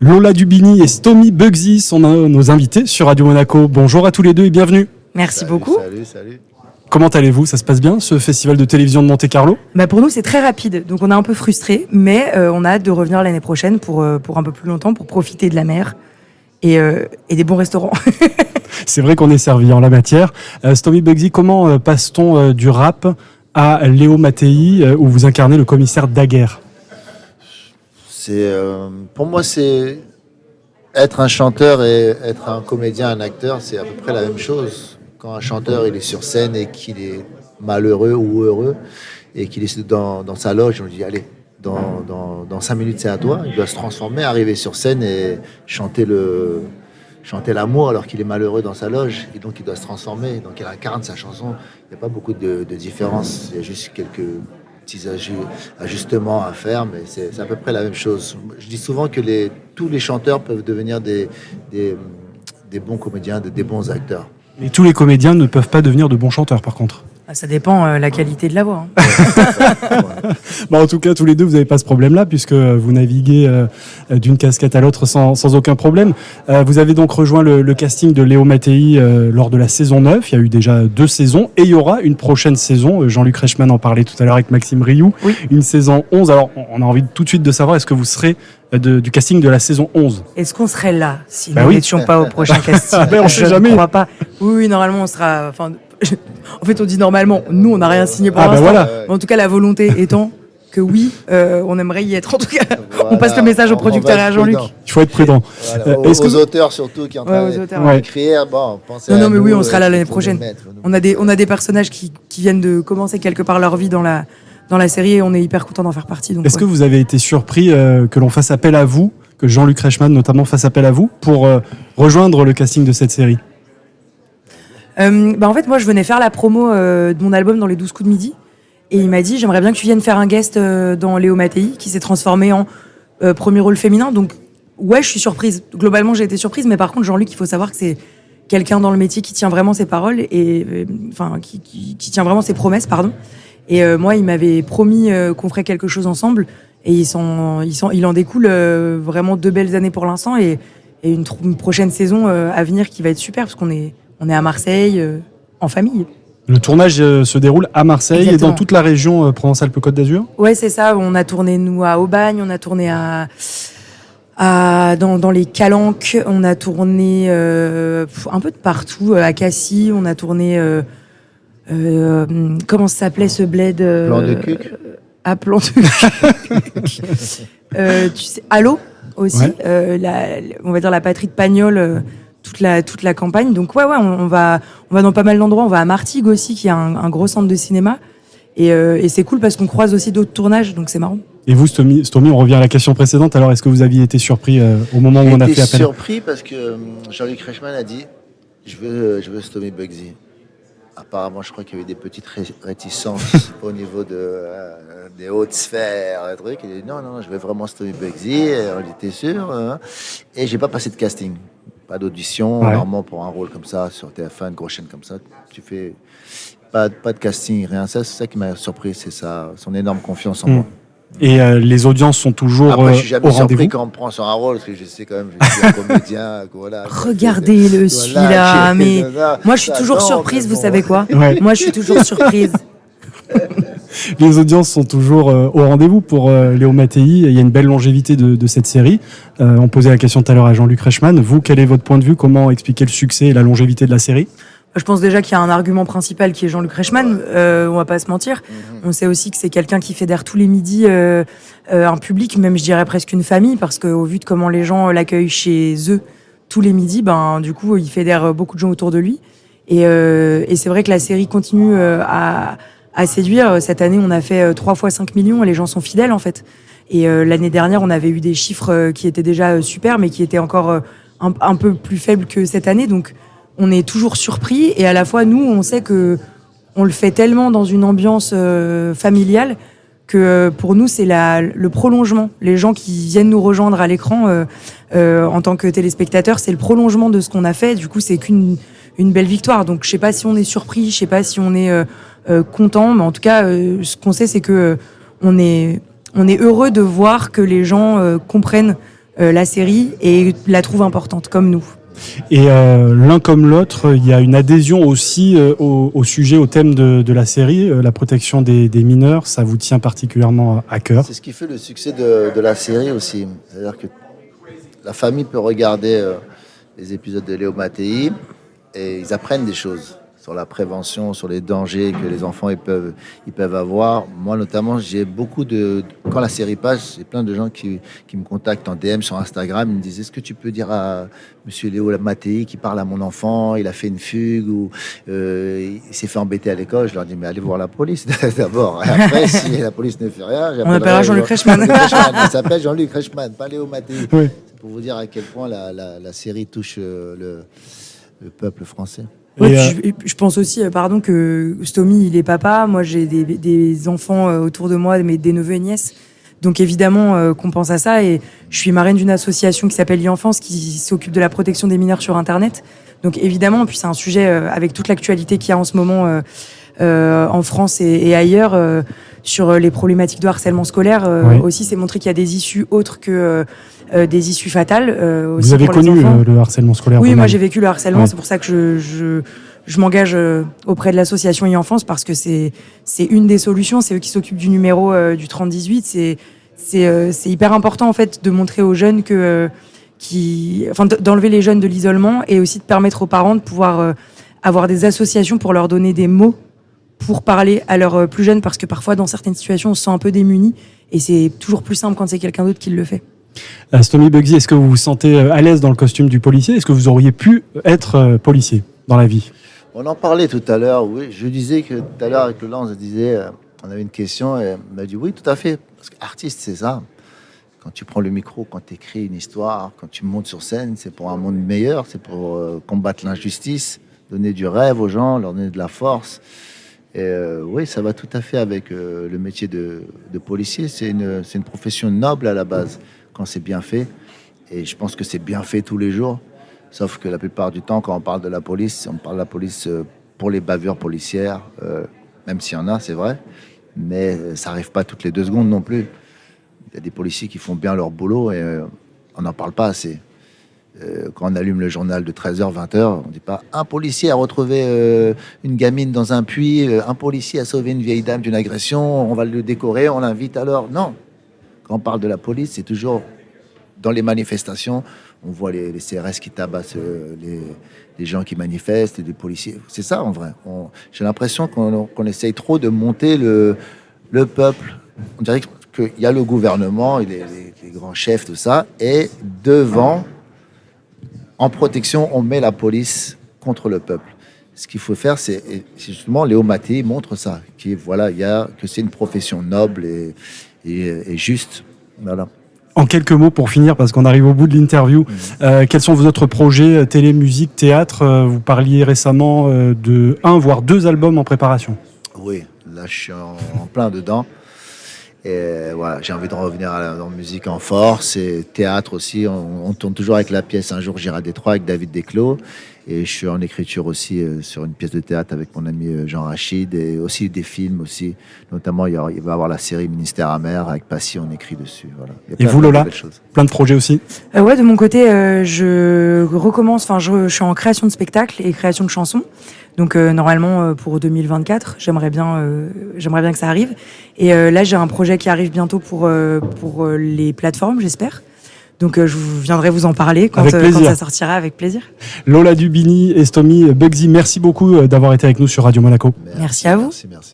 Lola Dubini et Stomy Bugsy sont nos invités sur Radio Monaco. Bonjour à tous les deux et bienvenue. Merci beaucoup. Salut. Comment allez-vous ? Ça se passe bien, ce festival de télévision de Monte-Carlo ? Pour nous, c'est très rapide, donc on est un peu frustrés, mais on a hâte de revenir l'année prochaine pour un peu plus longtemps, pour profiter de la mer et des bons restaurants. C'est vrai qu'on est servi en la matière. Stomy Bugsy, comment passe-t-on du rap à Léo Mattei, où vous incarnez le commissaire Daguerre ? Pour moi, c'est être un chanteur et être un comédien, un acteur, c'est à peu près la même chose. Quand un chanteur il est sur scène et qu'il est malheureux ou heureux et qu'il est dans sa loge, on lui dit allez, dans 5 minutes c'est à toi. Il doit se transformer, arriver sur scène et chanter l'amour alors qu'il est malheureux dans sa loge. Et donc il doit se transformer. Donc il incarne sa chanson. Il n'y a pas beaucoup de différence. Il y a juste quelques petits ajustements à faire, mais c'est à peu près la même chose. Je dis souvent que tous les chanteurs peuvent devenir des bons comédiens, des bons acteurs. Et tous les comédiens ne peuvent pas devenir de bons chanteurs, par contre. Ça dépend la qualité de la voix. En tout cas, tous les deux, vous n'avez pas ce problème-là, puisque vous naviguez d'une casquette à l'autre sans aucun problème. Vous avez donc rejoint le casting de Léo Mattei lors de la saison 9. Il y a eu déjà 2 saisons, et il y aura une prochaine saison. Jean-Luc Reichmann en parlait tout à l'heure avec Maxime Rioux. Oui. Une saison 11. Alors, on a envie tout de suite de savoir, est-ce que vous serez du casting de la saison 11 ? Est-ce qu'on serait là si nous n'étions pas au prochain casting ? On ne sait jamais. Je ne crois pas. Oui, normalement, on sera... En fait, on dit normalement. Nous, on n'a rien signé pour l'instant. Voilà. En tout cas, la volonté étant que oui, on aimerait y être. En tout cas, on passe le message au producteur et à Jean-Luc. Il faut être prudent. Voilà, aux auteurs surtout qui sont en train d'écrire. Pensez non, mais oui, on sera là l'année prochaine. On a des personnages qui viennent de commencer quelque part leur vie dans la série et on est hyper content d'en faire partie. Donc, est-ce que vous avez été surpris que l'on fasse appel à vous, que Jean-Luc Reichmann notamment fasse appel à vous pour rejoindre le casting de cette série ? En fait, moi, je venais faire la promo de mon album dans les 12 coups de midi. Et il m'a dit, j'aimerais bien que tu viennes faire un guest dans Léo Mattei, qui s'est transformé en premier rôle féminin. Donc, ouais, je suis surprise. Globalement, j'ai été surprise. Mais par contre, Jean-Luc, il faut savoir que c'est quelqu'un dans le métier qui tient vraiment ses paroles et qui tient vraiment ses promesses, pardon. Et moi, il m'avait promis qu'on ferait quelque chose ensemble. Et il en découle vraiment 2 belles années pour l'instant et une prochaine saison à venir qui va être super parce qu'on est à Marseille, en famille. Le tournage se déroule à Marseille. Exactement. Et dans toute la région Provence-Alpes-Côte d'Azur ? Ouais, c'est ça. On a tourné, nous, à Aubagne, on a tourné dans les Calanques, on a tourné un peu de partout, à Cassis, on a tourné... comment ça s'appelait ce bled Plan de Cuc. À Plan de Cuc. Tu sais, Allo aussi, on va dire la patrie de Pagnol, toute la campagne. Donc on va dans pas mal d'endroits. On va à Martigues aussi, qui est un gros centre de cinéma. Et c'est cool parce qu'on croise aussi d'autres tournages, donc c'est marrant. Et vous, Stomy, on revient à la question précédente. Alors, est-ce que vous aviez été surpris au moment où on a fait appel ? J'ai été surpris parce que Jean-Luc Reichmann a dit « Je veux Stomy Bugsy ». Apparemment, je crois qu'il y avait des petites réticences au niveau des hautes sphères, des trucs. Il a dit non, je veux vraiment Stomy Bugsy. On était sûr. Et j'ai pas passé de casting, pas d'audition. Ouais. Normalement, pour un rôle comme ça, sur TF1, une grosse chaîne comme ça, tu fais pas de casting, rien. C'est ça qui m'a surpris, c'est ça, son énorme confiance en moi. Et les audiences sont toujours Après, je suis jamais au surpris rendez-vous. quand on me prend sur un rôle, parce que je sais quand même, je suis un comédien. Voilà, regardez-le, celui-là. Mais moi, je suis toujours surprise, vous savez quoi ? Ouais. Moi, je suis toujours surprise. Les audiences sont toujours au rendez-vous pour Léo Mattei. Il y a une belle longévité de cette série. On posait la question tout à l'heure à Jean-Luc Reichmann. Vous, quel est votre point de vue ? Comment expliquer le succès et la longévité de la série ? Je pense déjà qu'il y a un argument principal qui est Jean-Luc Reichmann, on va pas se mentir. On sait aussi que c'est quelqu'un qui fédère tous les midis un public, même je dirais presque une famille, parce qu'au vu de comment les gens l'accueillent chez eux tous les midis, du coup, il fédère beaucoup de gens autour de lui. Et c'est vrai que la série continue à séduire. Cette année, on a fait 3 fois 5 millions et les gens sont fidèles, en fait. Et l'année dernière, on avait eu des chiffres qui étaient déjà super, mais qui étaient encore un peu plus faibles que cette année. Donc, on est toujours surpris et à la fois, nous, on sait que on le fait tellement dans une ambiance familiale que pour nous, c'est le prolongement. Les gens qui viennent nous rejoindre à l'écran en tant que téléspectateurs, c'est le prolongement de ce qu'on a fait. Du coup, c'est qu'une belle victoire. Donc, je sais pas si on est surpris, je sais pas si on est content, mais en tout cas, ce qu'on sait, c'est que on est heureux de voir que les gens comprennent la série et la trouvent importante, comme nous. Et l'un comme l'autre, il y a une adhésion aussi au sujet, au thème de la série, la protection des mineurs. Ça vous tient particulièrement à cœur. C'est ce qui fait le succès de la série aussi. C'est-à-dire que la famille peut regarder les épisodes de Léo Mattei et ils apprennent des choses sur la prévention, sur les dangers que les enfants ils peuvent avoir. Moi notamment, j'ai beaucoup quand la série passe, j'ai plein de gens qui me contactent en DM sur Instagram, ils me disent: est-ce que tu peux dire à monsieur Léo Mattei qui parle à mon enfant, il a fait une fugue ou il s'est fait embêter à l'école. Je leur dis: mais allez voir la police d'abord. Et après, si la police ne fait rien, on appellera Jean-Luc Reichmann. Il s'appelle Jean-Luc Reichmann, pas Léo Mattei. Oui. C'est pour vous dire à quel point la série touche le peuple français. Ouais, je pense aussi, que Stomy, il est papa. Moi, j'ai des enfants autour de moi, des neveux et nièces. Donc, évidemment, qu'on pense à ça. Et je suis marraine d'une association qui s'appelle e-Enfance, qui s'occupe de la protection des mineurs sur Internet. Donc, évidemment, puis c'est un sujet avec toute l'actualité qu'il y a en ce moment en France et ailleurs sur les problématiques de harcèlement scolaire. Oui. Aussi, c'est montrer qu'il y a des issues autres que des issues fatales. Aussi Vous avez pour les connu enfants. le harcèlement scolaire? Oui, vous-même. moi j'ai vécu le harcèlement, Ouais. c'est pour ça que je m'engage auprès de l'association e-Enfance parce que c'est une des solutions, c'est eux qui s'occupent du numéro du 3018. C'est hyper important en fait de montrer aux jeunes d'enlever les jeunes de l'isolement et aussi de permettre aux parents de pouvoir avoir des associations pour leur donner des mots pour parler à leurs plus jeunes, parce que parfois dans certaines situations on se sent un peu démuni et c'est toujours plus simple quand c'est quelqu'un d'autre qui le fait. Stomy Bugsy, est-ce que vous vous sentez à l'aise dans le costume du policier? Est-ce que vous auriez pu être policier dans la vie? On en parlait tout à l'heure, oui. Je disais que tout à l'heure avec Lolland, je disais, on avait une question et elle m'a dit oui, tout à fait. Parce qu'artiste, c'est ça. Quand tu prends le micro, quand tu écris une histoire, quand tu montes sur scène, c'est pour un monde meilleur, c'est pour combattre l'injustice, donner du rêve aux gens, leur donner de la force. Et oui, ça va tout à fait avec le métier de policier. C'est une profession noble à la base, quand c'est bien fait. Et je pense que c'est bien fait tous les jours. Sauf que la plupart du temps, quand on parle de la police, on parle de la police pour les bavures policières, même s'il y en a, c'est vrai. Mais ça n'arrive pas toutes les 2 secondes non plus. Il y a des policiers qui font bien leur boulot et on n'en parle pas assez. Quand on allume le journal de 13h, 20h, on ne dit pas « un policier a retrouvé une gamine dans un puits, un policier a sauvé une vieille dame d'une agression, on va le décorer, on l'invite alors ». Non, quand on parle de la police, c'est toujours dans les manifestations, on voit les CRS qui tabassent les gens qui manifestent, et des policiers. C'est ça en vrai. J'ai l'impression qu'on essaye trop de monter le peuple. On dirait qu'il y a le gouvernement, et les grands chefs, tout ça, et devant, en protection, on met la police contre le peuple. Ce qu'il faut faire, c'est justement, Léo Mattei montre ça, que c'est une profession noble et juste. Voilà. En quelques mots pour finir, parce qu'on arrive au bout de l'interview, quels sont vos autres projets, télé, musique, théâtre? Vous parliez récemment de 1 voire 2 albums en préparation. Oui, là je suis en plein dedans. Et voilà, j'ai envie de revenir dans la musique en force et théâtre aussi. On tourne toujours avec la pièce Un jour j'irai à Détroit avec David Desclos. Et je suis en écriture aussi sur une pièce de théâtre avec mon ami Jean Rachid et aussi des films aussi. Notamment, il va y avoir la série Ministère amer avec Passy, on écrit dessus. Voilà. Et vous, Lola, plein de projets aussi? Ouais, de mon côté, je recommence. Je suis en création de spectacles et création de chansons. Donc normalement pour 2024, j'aimerais bien que ça arrive. Et là, j'ai un projet qui arrive bientôt pour les plateformes, j'espère. Donc je viendrai vous en parler quand ça sortira, avec plaisir. Lola Dubini et Stomy Bugsy, merci beaucoup d'avoir été avec nous sur Radio Monaco. Merci à vous. Merci.